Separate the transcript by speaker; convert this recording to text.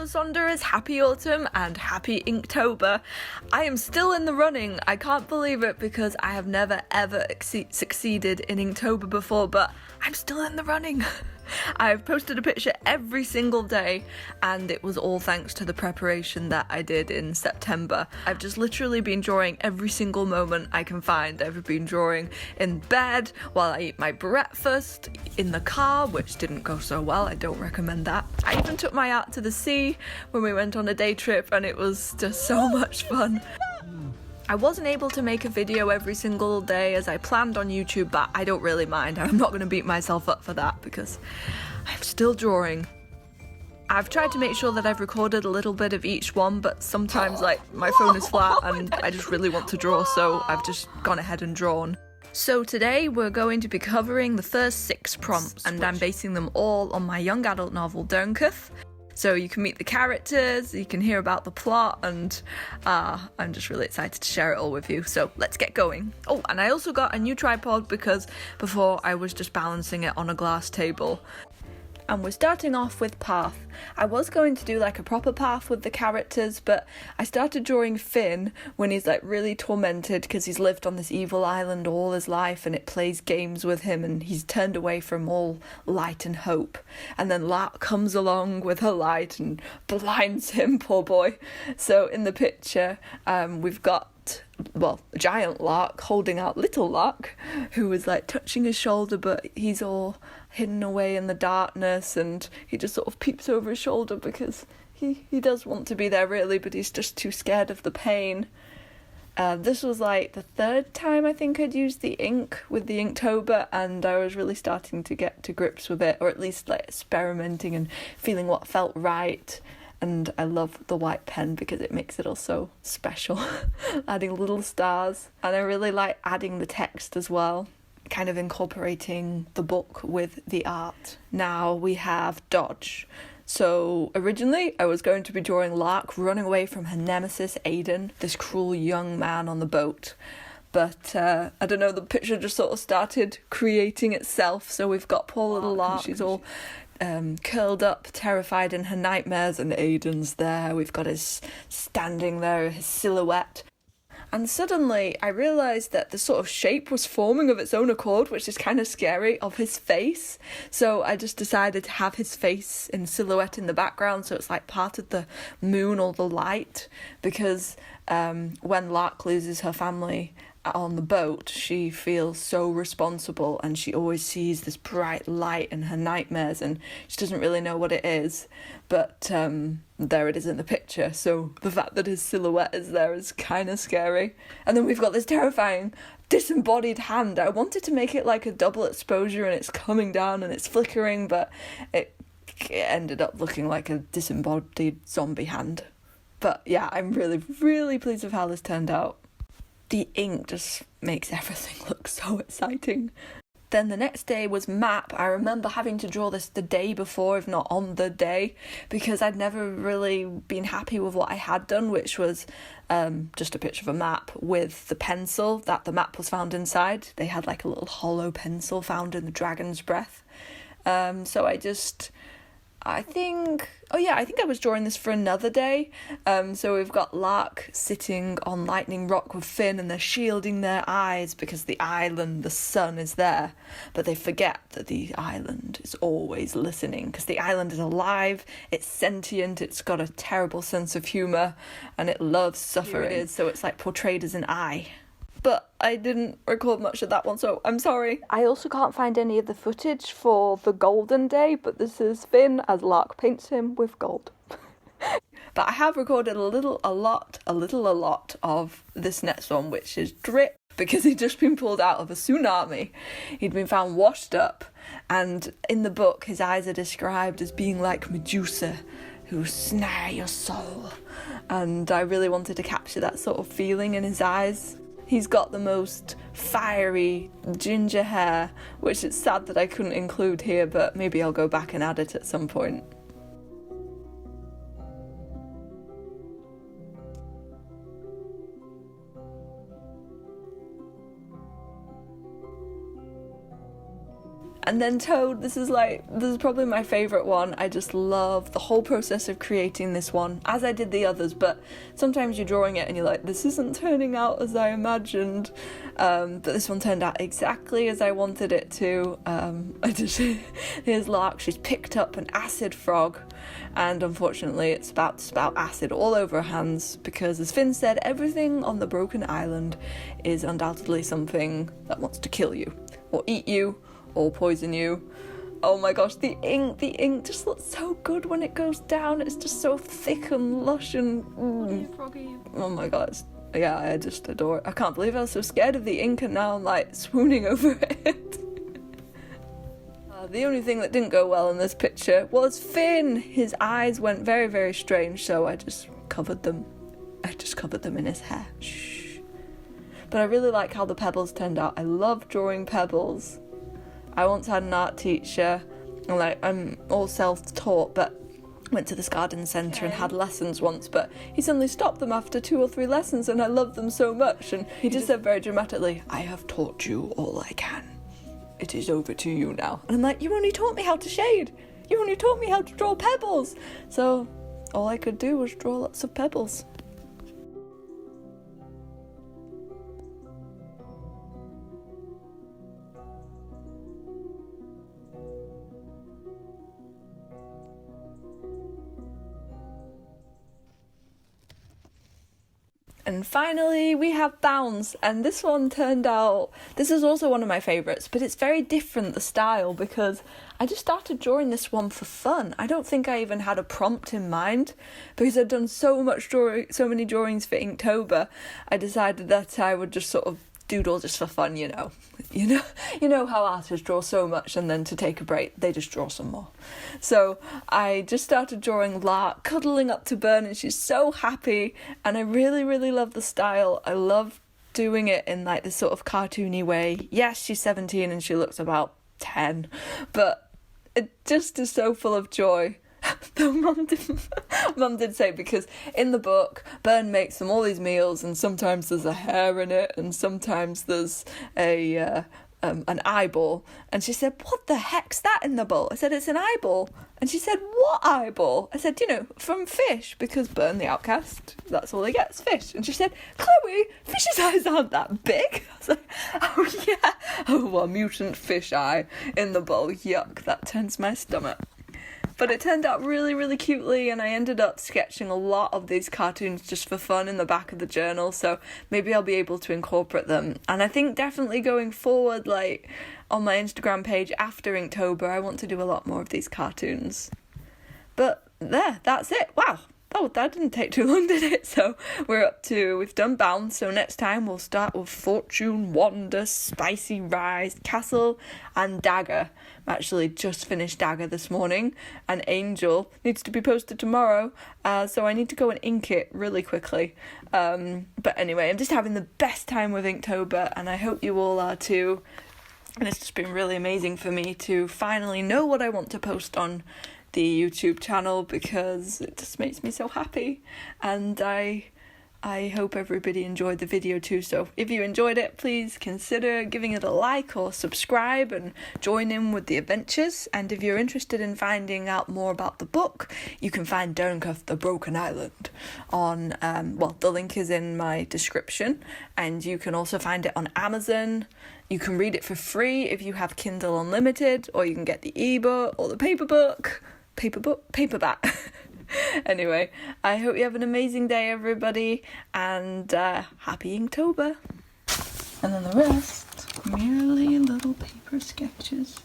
Speaker 1: Saunders, happy autumn and happy Inktober. I am still in the running. I can't believe it because I have never ever succeeded in Inktober before, but I'm still in the running. I've posted a picture every single day and it was all thanks to the preparation that I did in September. I've just literally been drawing every single moment I can find. I've been drawing in bed, while I eat my breakfast, in the car, which didn't go so well, I don't recommend that. I even took my art to the sea when we went on a day trip and it was just so much fun. I wasn't able to make a video every single day as I planned on YouTube, but I don't really mind. I'm not going to beat myself up for that because I'm still drawing. I've tried to make sure that I've recorded a little bit of each one, but sometimes my phone is flat and I just really want to draw, so I've just gone ahead and drawn. So today we're going to be covering the first 6 prompts and I'm basing them all on my young adult novel Dunkirk. So you can meet the characters, you can hear about the plot, and I'm just really excited to share it all with you. So let's get going. Oh, and I also got a new tripod because before I was just balancing it on a glass table. And we're starting off with path. I was going to do like a proper path with the characters, but I started drawing Finn when he's really tormented because he's lived on this evil island all his life and it plays games with him and he's turned away from all light and hope. And then Lark comes along with her light and blinds him, poor boy. So in the picture, we've got giant Lark holding out little Lark, who was touching his shoulder, but he's all hidden away in the darkness and he just sort of peeps over his shoulder because he does want to be there really, but he's just too scared of the pain. This was the 3rd time I think I'd used the ink with the Inktober, and I was really starting to get to grips with it, or at least experimenting and feeling what felt right. And I love the white pen because it makes it all so special, adding little stars. And I really like adding the text as well, kind of incorporating the book with the art. Now we have Dodge. So originally I was going to be drawing Lark running away from her nemesis Aiden, this cruel young man on the boat. But I don't know, the picture just sort of started creating itself. So we've got poor little Lark, she's all curled up, terrified in her nightmares, and Aiden's there. We've got his standing there, his silhouette. And suddenly I realised that the sort of shape was forming of its own accord, which is kind of scary, of his face. So I just decided to have his face in silhouette in the background, so it's part of the moon or the light, because when Lark loses her family on the boat, she feels so responsible and she always sees this bright light in her nightmares and she doesn't really know what it is, but there it is in the picture. So the fact that his silhouette is there is kind of scary. And then we've got this terrifying disembodied hand. I wanted to make it like a double exposure and it's coming down and it's flickering, but it ended up looking like a disembodied zombie hand. But yeah, I'm really, really pleased with how this turned out. The ink just makes everything look so exciting. Then the next day was map. I remember having to draw this the day before, if not on the day, because I'd never really been happy with what I had done, which was just a picture of a map with the pencil that the map was found inside. They had a little hollow pencil found in the dragon's breath. So I think I was drawing this for another day. So we've got Lark sitting on Lightning Rock with Finn and they're shielding their eyes because the island, the sun is there. But they forget that the island is always listening because the island is alive, it's sentient, it's got a terrible sense of humour and it loves suffering. Here it is, so it's portrayed as an eye. But I didn't record much of that one, so I'm sorry. I also can't find any of the footage for the golden day, but this is Finn as Lark paints him with gold. But I have recorded a lot of this next one, which is Drip, because he'd just been pulled out of a tsunami. He'd been found washed up, and in the book his eyes are described as being like Medusa, who snare your soul. And I really wanted to capture that sort of feeling in his eyes. He's got the most fiery ginger hair, which it's sad that I couldn't include here, but maybe I'll go back and add it at some point. And then Toad, this is probably my favourite one. I just love the whole process of creating this one, as I did the others, but sometimes you're drawing it and you're like, this isn't turning out as I imagined, but this one turned out exactly as I wanted it to. Here's Lark, she's picked up an acid frog, and unfortunately it's about to spout acid all over her hands, because as Finn said, everything on the broken island is undoubtedly something that wants to kill you, or eat you, or poison you. Oh my gosh, the ink just looks so good when it goes down. It's just so thick and lush and oh my god, yeah, I just adore it. I can't believe I was so scared of the ink, and now I'm like swooning over it. The only thing that didn't go well in this picture was Finn. His eyes went very, very strange, so I just covered them. In his hair. Shh. But I really like how the pebbles turned out. I love drawing pebbles. I once had an art teacher, and I'm all self-taught, but went to this garden centre and had lessons once, but he suddenly stopped them after 2 or 3 lessons, and I loved them so much, and he just said very dramatically, "I have taught you all I can. It is over to you now." And I'm like, you only taught me how to shade. You only taught me how to draw pebbles. So all I could do was draw lots of pebbles. And finally, we have Bounce, and this one turned out, this is also one of my favourites, but it's very different, the style, because I just started drawing this one for fun. I don't think I even had a prompt in mind, because I'd done so many drawings for Inktober. I decided that I would just sort of doodle just for fun, you know how artists draw so much, and then to take a break they just draw some more. So I just started drawing Lark cuddling up to Bern, and she's so happy, and I really, really love the style. I love doing it in like this sort of cartoony way. Yes, she's 17 and she looks about 10, but it just is so full of joy. Though Mum did say, because in the book Bern makes them all these meals, and sometimes there's a hair in it, and sometimes there's an eyeball, and she said, "What the heck's that in the bowl?" I said, "It's an eyeball." And she said, "What eyeball?" I said, "From fish, because Bern the outcast, that's all he gets, fish." And she said, "Chloe, fish's eyes aren't that big." I was like, "Oh yeah, oh well, mutant fish eye in the bowl, yuck, that turns my stomach." But it turned out really, really cutely, and I ended up sketching a lot of these cartoons just for fun in the back of the journal, so maybe I'll be able to incorporate them. And I think definitely going forward, like on my Instagram page after Inktober, I want to do a lot more of these cartoons. But that's it. Wow. Oh, that didn't take too long, did it? So we've done Bounce, so next time we'll start with Fortune, Wonder, Spicy Rise, Castle, and Dagger. I actually just finished Dagger this morning, and Angel needs to be posted tomorrow, so I need to go and ink it really quickly. But anyway, I'm just having the best time with Inktober, and I hope you all are too. And it's just been really amazing for me to finally know what I want to post on the YouTube channel, because it just makes me so happy, and I hope everybody enjoyed the video too. So if you enjoyed it, please consider giving it a like or subscribe and join in with the adventures. And if you're interested in finding out more about the book, you can find Derncuff the Broken Island on the link is in my description, and you can also find it on Amazon. You can read it for free if you have Kindle Unlimited, or you can get the ebook or the paperback. Anyway, I hope you have an amazing day, everybody, and happy Inktober. And then the rest, merely little paper sketches.